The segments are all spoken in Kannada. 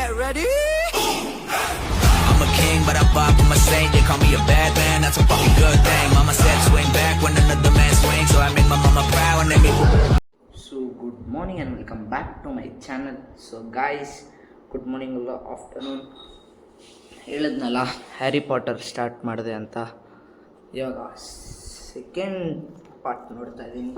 get ready. I'm a king, but I vibe with my saint. They call me a bad man, that's a fucking good thing. Mama said swing back when another man swings, so I made my mama proud and they made. So good morning and welcome back to my channel. So guys, good morning ಅಲ್ಲ ಆಫ್ಟರ್ನೂನ್. ಹೇಳಿದ್ನಲ್ಲ ಹ್ಯಾರಿ ಪಾಟರ್ ಸ್ಟಾರ್ಟ್ ಮಾಡಿದೆ ಅಂತ. ಇವಾಗ ಸೆಕೆಂಡ್ ಪಾರ್ಟ್ ನೋಡ್ತಾ ಇದ್ದೀನಿ.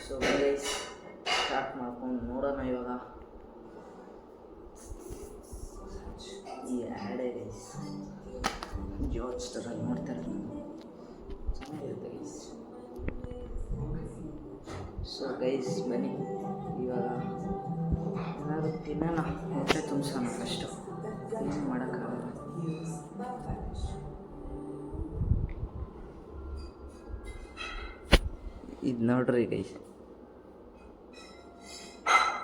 ಸೊ ಗೈಸ್ ಸ್ಟಾರ್ಟ್ ಮಾಡ್ಕೊಂಡು ನೋಡೋಣ ಇವಾಗ. ಈ ಆ್ಯಡೇ ಗೈಸ್ ಜಾರ್ಜ್ ಥರ ನೋಡ್ತಾರೆ, ಚೆನ್ನಾಗಿರುತ್ತೆ ಗೈಸ್. ಸೊ ಗೈಸ್ ಬನ್ನಿ ಇವಾಗ ಏನಾದ್ರು ತಿನ್ನೋಣ, ಹೊಟ್ಟೆ ತುಂಬಿಸೋಣ ಫಸ್ಟು, ಏನು ಮಾಡೋಕ್ಕಾಗಲ್ಲ. ಇದು ನೋಡ್ರಿ ಗೈಸ್,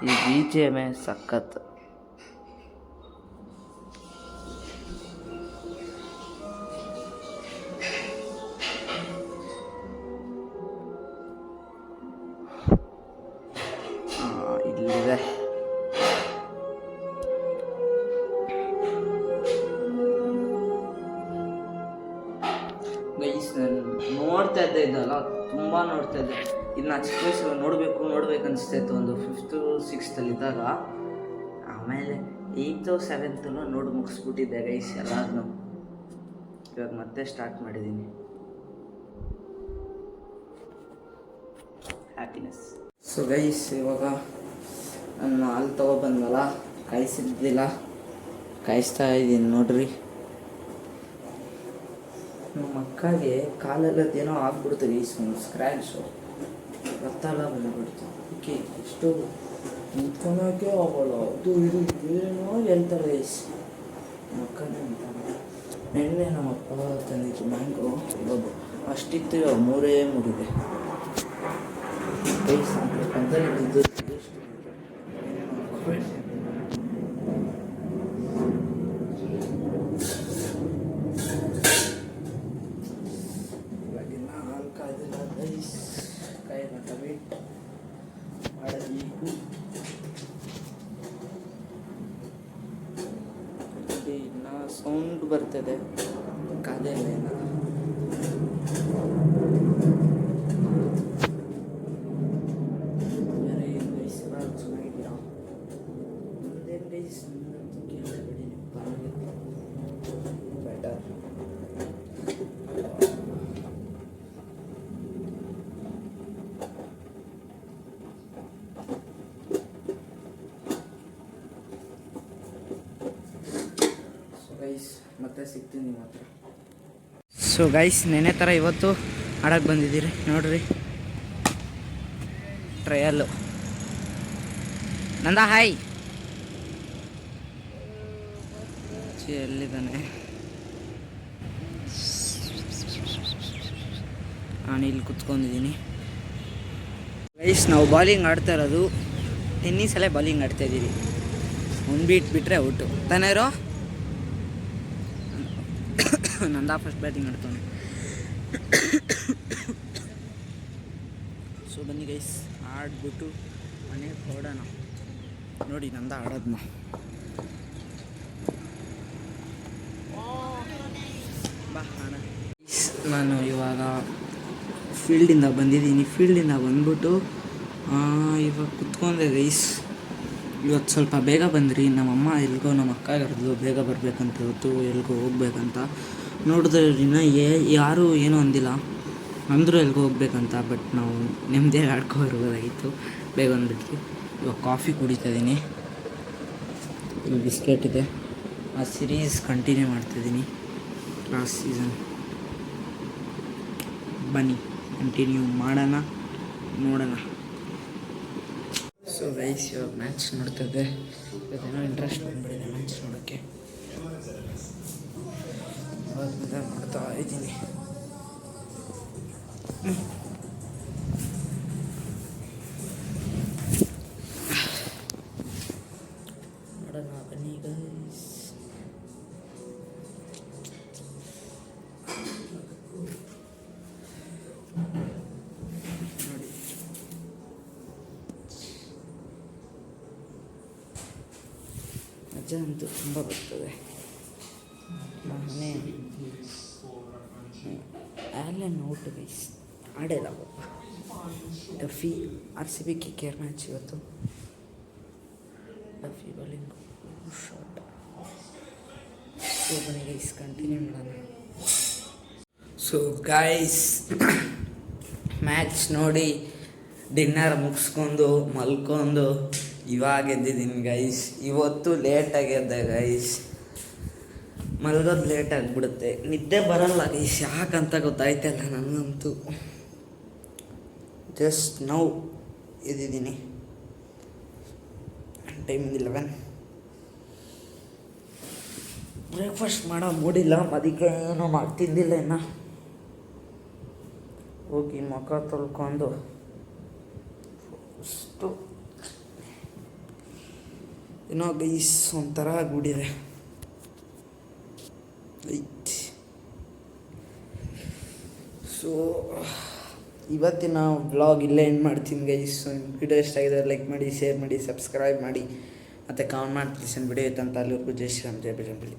ಈ BGM ಸಖತ್. ಇಲ್ಲಿದೆ ಗೈಸ್, ನಾನು ನೋಡ್ತಾ ಇದ್ದೆ ಇದಲ್ಲ, ತುಂಬ ನೋಡ್ತಾ ಇದ್ದೆ ಇದನ್ನ. ಚಿಕ್ಕ ವಯಸ್ಸಲ್ಲಿ ನೋಡ್ಬೇಕು ಅನಿಸ್ತಾಯಿತ್ತು, ಒಂದು 5th 6th ಇದ್ದಾಗ. ಆಮೇಲೆ 8th 7th ನೋಡಿ ಮುಗಿಸ್ಬಿಟ್ಟಿದ್ದೆ ಗೈಸ್ ಎಲ್ಲಾರನ್ನೂ. ಇವಾಗ ಮತ್ತೆ ಸ್ಟಾರ್ಟ್ ಮಾಡಿದ್ದೀನಿ. ಹ್ಯಾಪಿನೆಸ್. ಸೊ ಗೈಸ್, ಇವಾಗ ನಾನು ಹಾಲು ತೊಗೊಬಂದಲ್ಲ, ಕಾಯಿಸಿದ್ದಿಲ್ಲ, ಕಾಯಿಸ್ತಾ ಇದ್ದೀನಿ ನೋಡ್ರಿ. ನಮ್ಮ ಅಕ್ಕಗೆ ಕಾಲೆಲ್ಲದೇನೋ ಆಗ್ಬಿಡ್ತು ಗೈಸ್, ಒಂದು ಸ್ಕ್ರ್ಯಾಚು, ರಕ್ತ ಎಲ್ಲ ಬಂದುಬಿಡ್ತು. ಓಕೆ, ಎಷ್ಟು ನಿಂತ್ಕೊಳೋಕೆ ಆಗೋಲ್ಲ, ಅದು ಇದು ಏನೋ ಹೇಳ್ತಾರೆ ಗೈಸ್. ನಮ್ಮ ಅಕ್ಕನೇ ಅಂತಾರೆ. ನೆನ್ನೆ ನಮ್ಮಪ್ಪ ತಂದಿತ್ತು ಮ್ಯಾಂಗೋ, ಇವಾಗ ಅಷ್ಟಿತ್ತು, ಇವಾಗ 3 ಇದೆ ಗೈಸ್. ಪಂಚಲಿದ್ದು ಇವಾಗಿನ ಹಾಲು ಕಾಯ್ದಿಲ್ಲ ಗೈಸ್, ಕಾಯಿಲ್ಲ ವೇಟ್ ಮಾಡಬೇಕು. ಇನ್ನು ಸೌಂಡ್ ಬರ್ತದೆ, ಕಾದಿಲ್ಲ ಇನ್ನು. ಮತ್ತೆ ಸಿಗ್ತೀನಿ ನಿಮ್ಮ ಹತ್ರ. ಸೊ ಗೈಸ್, ನೆನೆ ಥರ ಇವತ್ತು ಆಡಕ್ಕೆ ಬಂದಿದ್ದೀರಿ ನೋಡ್ರಿ. ಟ್ರಯಲ್ಲು ನಂದ ಹಾಯ್ ಎಲ್ಲಿದ್ದಾನೆ? ನಾನು ಇಲ್ಲಿ ಕುತ್ಕೊಂಡಿದ್ದೀನಿ ಗೈಸ್. ನಾವು ಬಾಲಿಂಗ್ ಆಡ್ತಾ ಇರೋದು, ಟೆನ್ನಿಸಲ್ಲೇ ಬಾಲಿಂಗ್ ಆಡ್ತಾ ಇದ್ದೀವಿ. ಒಂದು ಬಿಟ್ಟರೆ ಔಟು ತಾನೇ ಇರೋ. ನಂದ ಫಸ್ಟ್ ಬ್ಯಾಟಿಂಗ್ ಆಡ್ತಾನೆ. ಸೊ ಬನ್ನಿ ಗೈಸ್, ಆಡ್ಬಿಟ್ಟು ಮನೆಗೆ ಹೊರಡೋಣ. ನೋಡಿ ನಂದ ಆಡೋದನ್ನ. ಬಾ ಅಣ್ಣ. ನಾನು ಇವಾಗ ಫೀಲ್ಡಿಂದ ಬಂದಿದ್ದೀನಿ. ಫೀಲ್ಡಿಂದ ಬಂದ್ಬಿಟ್ಟು ಇವಾಗ ಕುತ್ಕೊಂಡೆ ಗೈಸ್. ಇವತ್ತು ಸ್ವಲ್ಪ ಬೇಗ ಬಂದ್ರಿ. ನಮ್ಮಮ್ಮ ಎಲ್ಗೋ ನಮ್ಮ ಅಕ್ಕ ಕರೆದ್ಲು ಬೇಗ ಬರಬೇಕಂತ, ಇವತ್ತು ಎಲ್ಗೋ ಹೋಗ್ಬೇಕಂತ. ನೋಡಿದ್ರೆ ಯಾರೂ ಏನೂ ಅಂದಿಲ್ಲ, ಅಂದರೂ ಎಲ್ಗೋ ಹೋಗ್ಬೇಕಂತ. ಬಟ್ ನಾವು ನೆಮ್ಮದಿಯಾಗಿ ಆಡ್ಕೊಬರ್ಬೋದಾಗಿತ್ತು, ಬೇಗ ಬಂದುಬಿಟ್ವಿ. ಇವಾಗ ಕಾಫಿ ಕುಡಿತಾಯಿದ್ದೀನಿ, ಇಲ್ಲಿ ಬಿಸ್ಕೆಟ್ ಇದೆ. ಆ ಸಿರೀಸ್ ಕಂಟಿನ್ಯೂ ಮಾಡ್ತಾಯಿದ್ದೀನಿ, ಲಾಸ್ಟ್ ಸೀಸನ್. ಬನ್ನಿ ಕಂಟಿನ್ಯೂ ಮಾಡೋಣ, ನೋಡೋಣ. ಸೊ ಗೈಸ್, ಇವಾಗ ಮ್ಯಾಚ್ ನೋಡ್ತಿದ್ದೆ. ಇವತ್ತೇನೋ ಇಂಟ್ರೆಸ್ಟ್ ಬಂದ್ಬಿಟ್ಟಿದೆ ಮ್ಯಾಚ್ ನೋಡೋಕ್ಕೆ, ನೋಡ್ತಾ ಇದ್ದೀನಿ. ನೋಡೋಣ ಬನ್ನಿ ಗೈಸ್. ನಿಜ ಅಂತೂ ತುಂಬ ಬರ್ತದೆ. ನಾನೇ ಆ್ಯಲನ್ ಔಟ್ ಗೈಸ್, ಆಡಿಲ್ಲ ಪಾಪ. ಡಫಿ RCB KKR ಮ್ಯಾಚ್ ಇವತ್ತು. Duffy bowling shot. ಸೊ ಬನ್ನಿ ಗೈಸ್ ಕಂಟಿನ್ಯೂ ಮಾಡೋಣ. ಸೊ ಗೈಸ್ ಮ್ಯಾಚ್ ನೋಡಿ ಡಿನ್ನರ್ ಮುಗಿಸ್ಕೊಂಡು ಮಲ್ಕೊಂಡು ಇವಾಗ ಎದ್ದಿದ್ದೀನಿ ಗೈಸ್. ಇವತ್ತು ಲೇಟಾಗಿ ಎದ್ದೆ ಗೈಸ್. ಮಲ್ಗೋದು ಲೇಟ್ ಆಗಿಬಿಡುತ್ತೆ, ನಿದ್ದೆ ಬರಲ್ಲ ಗೈಸ್, ಯಾಕಂತ ಗೊತ್ತಾಯ್ತಲ್ಲ ನನಗಂತೂ. ಜಸ್ಟ್ ನೌ ಎದ್ದಿದ್ದೀನಿ, ಟೈಮ್ 11. ಬ್ರೇಕ್ಫಾಸ್ಟ್ ಮಾಡೋ ಮೂಡಿಲ್ಲ, ಅದಕ್ಕೆ ಏನೂ ತಿಂದಿಲ್ಲ ಇನ್ನು. ಹೋಗಿ ಮುಖ ತೊಳ್ಕೊಂಡು ಅಷ್ಟು ಏನೋ ಗೈಸ್ ಒಂಥರ ಆಗ್ಬಿಟ್ಟಿದೆ. ಸೊ ಇವತ್ತಿನ ವ್ಲಾಗ್ ಇಲ್ಲೇ ಎಂಡ್ ಮಾಡ್ತೀನಿ ಗೈಸ್. ವಿಡಿಯೋ ಇಷ್ಟ ಆಗಿದೆ ಲೈಕ್ ಮಾಡಿ, ಶೇರ್ ಮಾಡಿ, ಸಬ್ಸ್ಕ್ರೈಬ್ ಮಾಡಿ ಮತ್ತು ಕಾಮೆಂಟ್ ಮಾಡಿ. ವಿಡಿಯೋ ಇತ್ತಂತ ಅಲ್ಲಿವರೆಗೂ ಜೈ ಶ್ರೀರಾಮ್, ಜೈ ಬಜರಂಬಲಿ.